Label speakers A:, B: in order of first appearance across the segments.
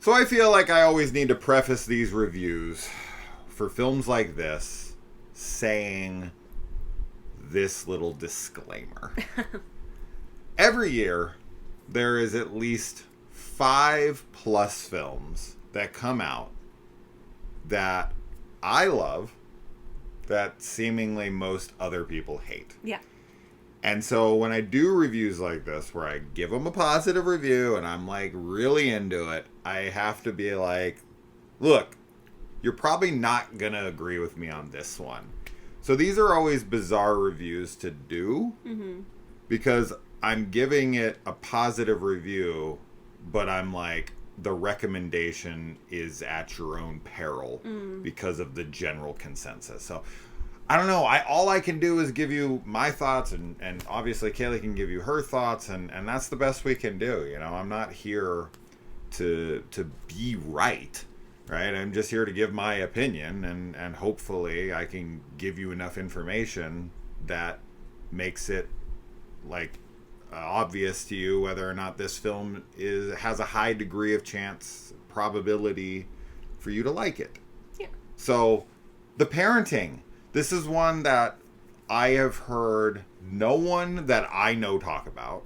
A: So I feel like I always need to preface these reviews for films like this saying this little disclaimer. Every year, there is at least 5+ films that come out that I love that seemingly most other people hate.
B: Yeah.
A: And so when I do reviews like this, where I give them a positive review and I'm like really into it, I have to be like, look, you're probably not going to agree with me on this one. So these are always bizarre reviews to do because I'm giving it a positive review, but I'm like, the recommendation is at your own peril because of the general consensus. So I don't know. All I can do is give you my thoughts, and obviously Kaylee can give you her thoughts, and that's the best we can do. You know, I'm not here to be right? I'm just here to give my opinion, and hopefully I can give you enough information that makes it like obvious to you whether or not this film has a high degree of probability for you to like it.
B: Yeah.
A: So, The Parenting. This is one that I have heard no one that I know talk about.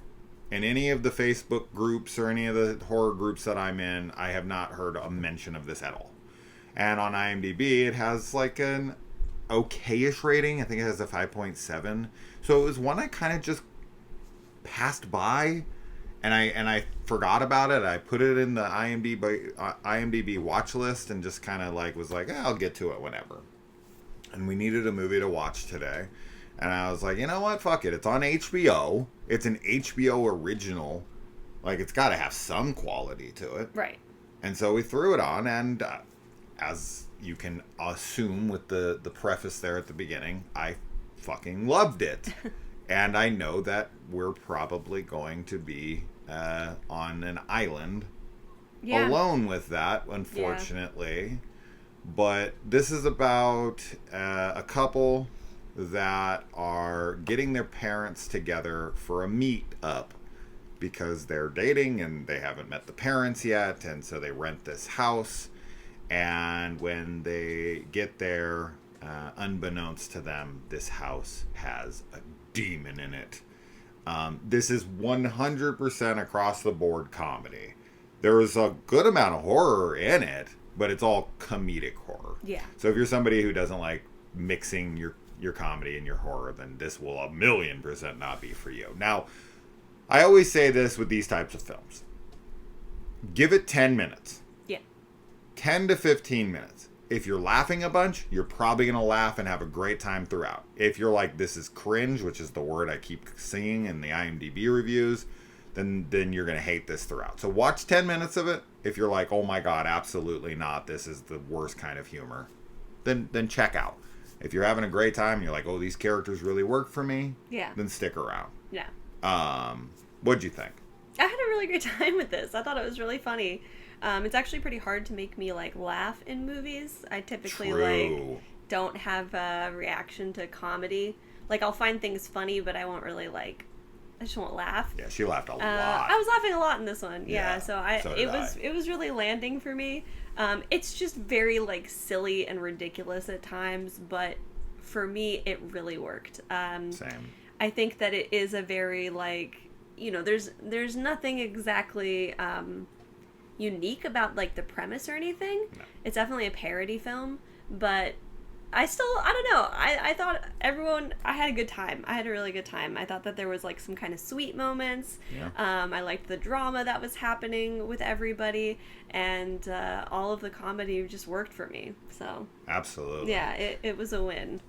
A: In any of the Facebook groups or any of the horror groups that I'm in, I have not heard a mention of this at all. And on IMDb, it has like an okayish rating. I think it has a 5.7. So it was one I kind of just passed by, and I forgot about it. I put it in the IMDb watch list and just kind of like was like, I'll get to it whenever. And we needed a movie to watch today. And I was like, you know what? Fuck it. It's on HBO. It's an HBO original. Like, it's got to have some quality to it.
B: Right.
A: And so we threw it on, and as you can assume with the preface there at the beginning, I fucking loved it. And I know that we're probably going to be on an island alone with that, unfortunately. Yeah. But this is about a couple that are getting their parents together for a meet-up because they're dating and they haven't met the parents yet, and so they rent this house. And when they get there, unbeknownst to them, this house has a demon in it. This is 100% across the board comedy. There is a good amount of horror in it, but it's all comedic horror.
B: Yeah.
A: So if you're somebody who doesn't like mixing your comedy and your horror, then this will 1,000,000% not be for you. Now, I always say this with these types of films. Give it 10 minutes.
B: Yeah.
A: 10 to 15 minutes. If you're laughing a bunch, you're probably going to laugh and have a great time throughout. If you're like, this is cringe, which is the word I keep seeing in the IMDb reviews, then you're going to hate this throughout. So watch 10 minutes of it. If you're like, oh my God, absolutely not, this is the worst kind of humor, then check out. If you're having a great time and you're like, oh, these characters really work for me, then stick around.
B: Yeah.
A: What'd you think?
B: I had a really great time with this. I thought it was really funny. It's actually pretty hard to make me like laugh in movies. I typically like don't have a reaction to comedy. Like, I'll find things funny, but I won't really like. I just won't laugh.
A: Yeah, she laughed a lot.
B: I was laughing a lot in this one. Yeah, so
A: did
B: it was really landing for me. It's just very like silly and ridiculous at times, but for me it really worked.
A: Same.
B: I think that it is a very like, you know, there's nothing exactly unique about like the premise or anything.
A: No.
B: It's definitely a parody film, but I don't know. I thought I had a good time. I had a really good time. I thought that there was like some kind of sweet moments.
A: Yeah.
B: I liked the drama that was happening with everybody, and all of the comedy just worked for me. So
A: absolutely.
B: Yeah, it was a win.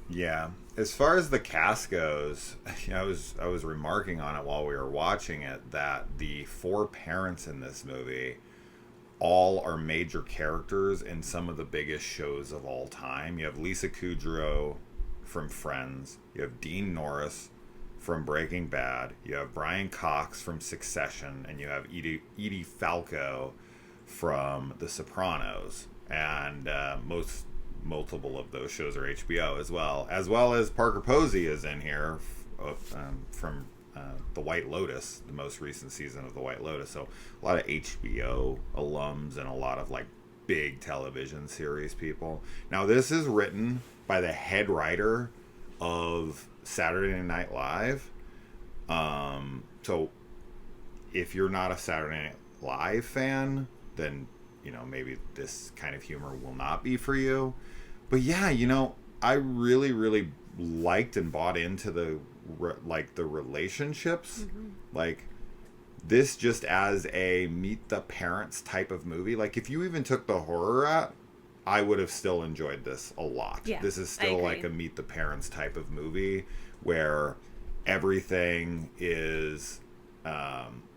A: Yeah. As far as the cast goes, I was remarking on it while we were watching it that the 4 parents in this movie all are major characters in some of the biggest shows of all time. You have Lisa Kudrow from Friends. You have Dean Norris from Breaking Bad. You have Brian Cox from Succession. And you have Edie Falco from The Sopranos. And multiple of those shows are HBO as well as Parker Posey is in here from The White Lotus, the most recent season of The White Lotus. So a lot of HBO alums and a lot of like big television series people. Now this is written by the head writer of Saturday Night Live. So if you're not a Saturday Night Live fan, then maybe this kind of humor will not be for you. But yeah, I really, really liked and bought into the relationships.
B: Mm-hmm.
A: Like this just as a meet the parents type of movie. Like if you even took the horror out, I would have still enjoyed this a lot.
B: Yeah,
A: this is still like a meet the parents type of movie where everything is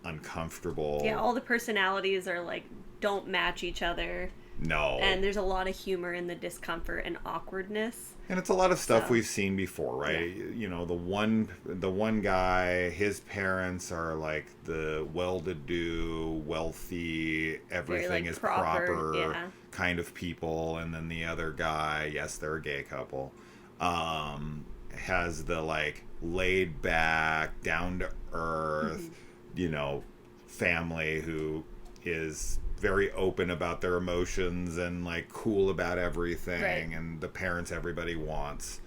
A: uncomfortable.
B: Yeah, all the personalities are like don't match each other.
A: No.
B: And there's a lot of humor in the discomfort and awkwardness.
A: And it's a lot of stuff we've seen before, right? Yeah. The one guy, his parents are like the well-to-do, wealthy, everything is proper kind of people, and then the other guy, yes, they're a gay couple, has the like laid back, down to earth, family who is very open about their emotions and like cool about everything, right. And the parents everybody wants,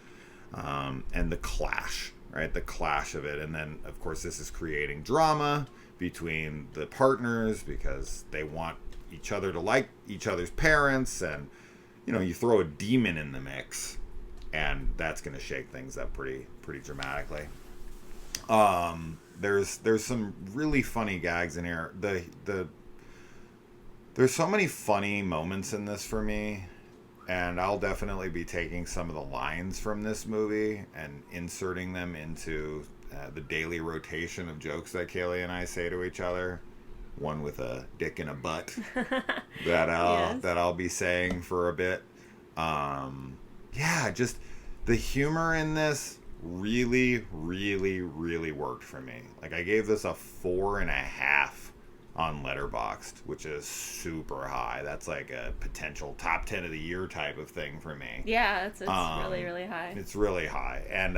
A: and the clash of it. And then of course this is creating drama between the partners because they want each other to like each other's parents, and you throw a demon in the mix and that's going to shake things up pretty dramatically. There's some really funny gags in here. There's so many funny moments in this for me, and I'll definitely be taking some of the lines from this movie and inserting them into the daily rotation of jokes that Kaylee and I say to each other. One with a dick and a butt that I'll be saying for a bit. Just the humor in this really, really, really worked for me. Like I gave this a 4.5 on Letterboxd, which is super high. That's like a potential top 10 of the year type of thing for me.
B: Yeah, it's really, really high.
A: It's really high. And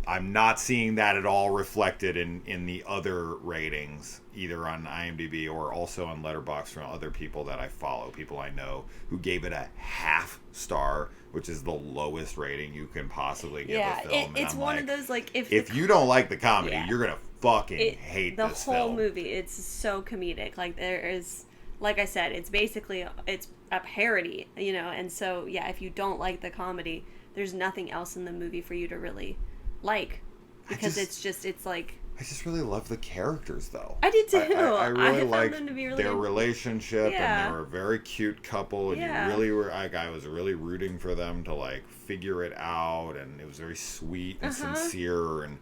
A: I'm not seeing that at all reflected in the other ratings, either on IMDb or also on Letterboxd from other people that I follow, people I know who gave it a 0.5 star, which is the lowest rating you can possibly give a film.
B: It's one of those, like, if
A: you don't like the comedy, you're going to fucking hate this film.
B: The whole movie, it's so comedic. Like, there is, like I said, it's basically, it's a parody, and so, yeah, if you don't like the comedy, there's nothing else in the movie for you to really like, because it's like,
A: I just really love the characters, though.
B: I did too.
A: I really liked
B: them to be really
A: their relationship, and they were a very cute couple, and you really were like, I was really rooting for them to like figure it out, and it was very sweet and sincere, and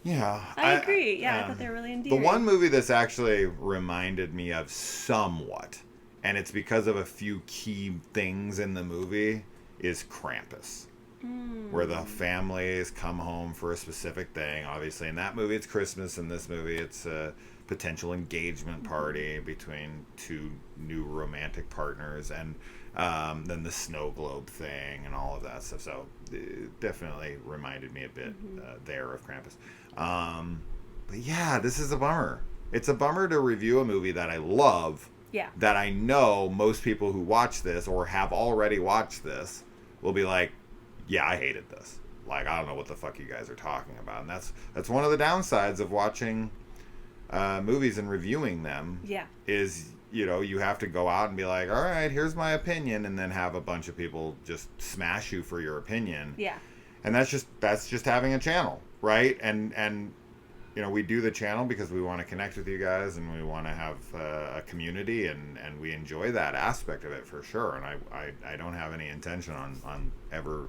B: I agree. I thought they were really endearing.
A: The one movie this actually reminded me of somewhat, and it's because of a few key things in the movie, is Krampus. Where the families come home for a specific thing. Obviously, in that movie, it's Christmas. In this movie, it's a potential engagement party between two new romantic partners, and then the snow globe thing and all of that stuff. So, it definitely reminded me a bit there of Krampus. But yeah, this is a bummer. It's a bummer to review a movie that I love.
B: Yeah. That
A: I know most people who watch this or have already watched this will be like, yeah, I hated this. Like, I don't know what the fuck you guys are talking about. And that's one of the downsides of watching movies and reviewing them. Yeah. Is, you have to go out and be like, all right, here's my opinion, and then have a bunch of people just smash you for your opinion. Yeah. And that's just having a channel, right? And we do the channel because we want to connect with you guys, and we want to have a community, and we enjoy that aspect of it for sure. And I don't have any intention on ever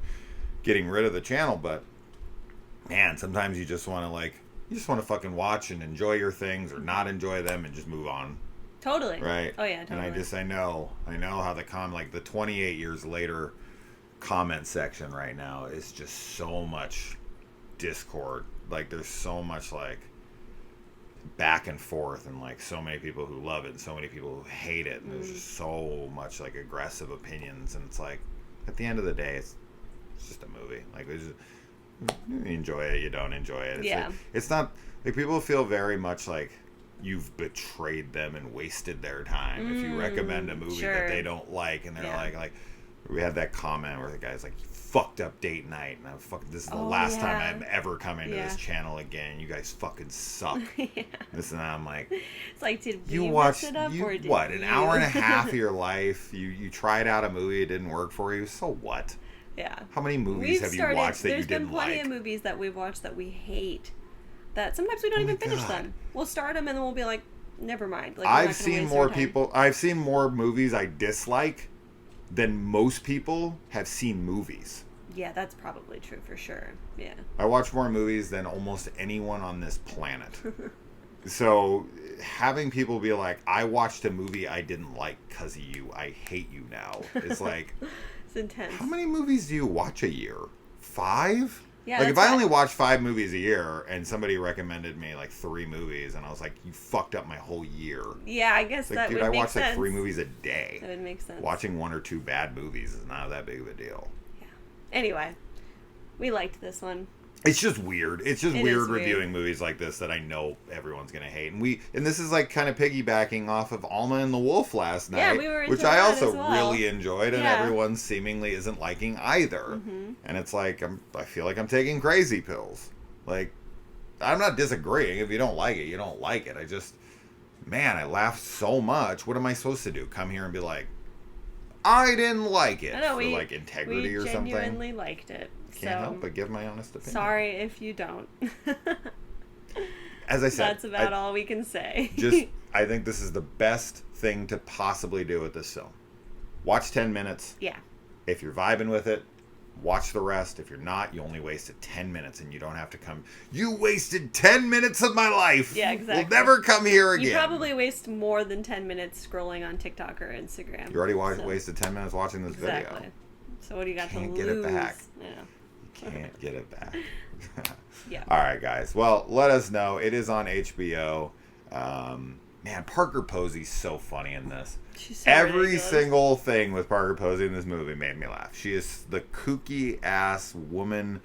A: getting rid of the channel, but man, sometimes you just want to fucking watch and enjoy your things, or not enjoy them and just move on.
B: Totally.
A: Right.
B: Oh yeah, totally.
A: And I know how the 28 years later comment section right now is just so much discord. Like, there's so much like back and forth, and like so many people who love it and so many people who hate it, and there's just so much like aggressive opinions, and it's like, at the end of the day, it's just a movie. Like, You enjoy it, you don't enjoy it.
B: Yeah.
A: It's not like people feel very much like you've betrayed them and wasted their time if you recommend a movie that they don't like, and they're like we had that comment where the guy's like, fucked up date night, and this is the last time I'm ever coming to this channel again. You guys fucking suck. This and that. I'm like,
B: it's like, did
A: you
B: watch it up or did
A: what?
B: You?
A: An hour and a half of your life. You tried out a movie, it didn't work for you. So what?
B: Yeah.
A: How many movies have you watched that you didn't like?
B: There's been plenty of movies that we've watched that we hate. That sometimes we don't even finish them. We'll start them and then we'll be like, never mind. Like,
A: I've seen more movies I dislike than most people have seen movies.
B: Yeah, that's probably true for sure. Yeah.
A: I watch more movies than almost anyone on this planet. So having people be like, I watched a movie I didn't like because of you. I hate you now. It's like,
B: it's intense.
A: How many movies do you watch a year? 5?
B: Yeah,
A: like if I only watch 5 movies a year and somebody recommended me like 3 movies and I was like, you fucked up my whole year.
B: Yeah, I guess
A: like,
B: that
A: dude,
B: would
A: I
B: make
A: watch
B: sense.
A: like 3 movies a day.
B: That would make sense.
A: Watching 1 or 2 bad movies is not that big of a deal.
B: Yeah. Anyway, we liked this one.
A: It's just weird. It's just weird reviewing movies like this that I know everyone's gonna hate. And this is like kind of piggybacking off of Alma and the Wolf last night, which I also really enjoyed, and everyone seemingly isn't liking either. Mm-hmm. And it's like I feel like I'm taking crazy pills. Like, I'm not disagreeing. If you don't like it, you don't like it. I laughed so much. What am I supposed to do? Come here and be like, I didn't like it for like integrity or something? We
B: genuinely liked it.
A: Can't help but give my honest opinion.
B: Sorry if you don't.
A: As I said,
B: that's about all we can say.
A: I think this is the best thing to possibly do with this film. Watch 10 minutes.
B: Yeah.
A: If you're vibing with it, watch the rest. If you're not, you only wasted 10 minutes and you don't have to come. You wasted 10 minutes of my life.
B: Yeah, exactly.
A: We'll never come here again.
B: You probably waste more than 10 minutes scrolling on TikTok or Instagram.
A: You already wasted 10 minutes watching this video.
B: So what do you got to lose?
A: Can't get it back.
B: Yeah.
A: Can't get it back.
B: Yeah.
A: All right, guys. Well, let us know. It is on HBO. Man, Parker Posey's so funny in this.
B: She's so
A: Every
B: ridiculous.
A: single thing with Parker Posey in this movie made me laugh. She is the kooky ass woman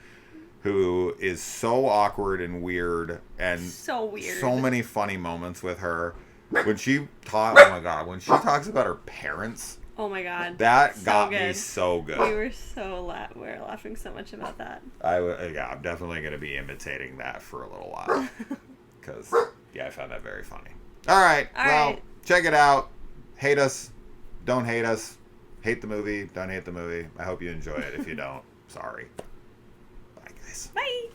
A: who is so awkward and weird, and
B: so
A: many funny moments with her. When she talks about her parents.
B: Oh my god.
A: That got me so good.
B: We were laughing so much about that.
A: I'm definitely going to be imitating that for a little while. Because, I found that very funny. All right. Check it out. Hate us. Don't hate us. Hate the movie. Don't hate the movie. I hope you enjoy it. If you don't, sorry. Bye, guys.
B: Bye.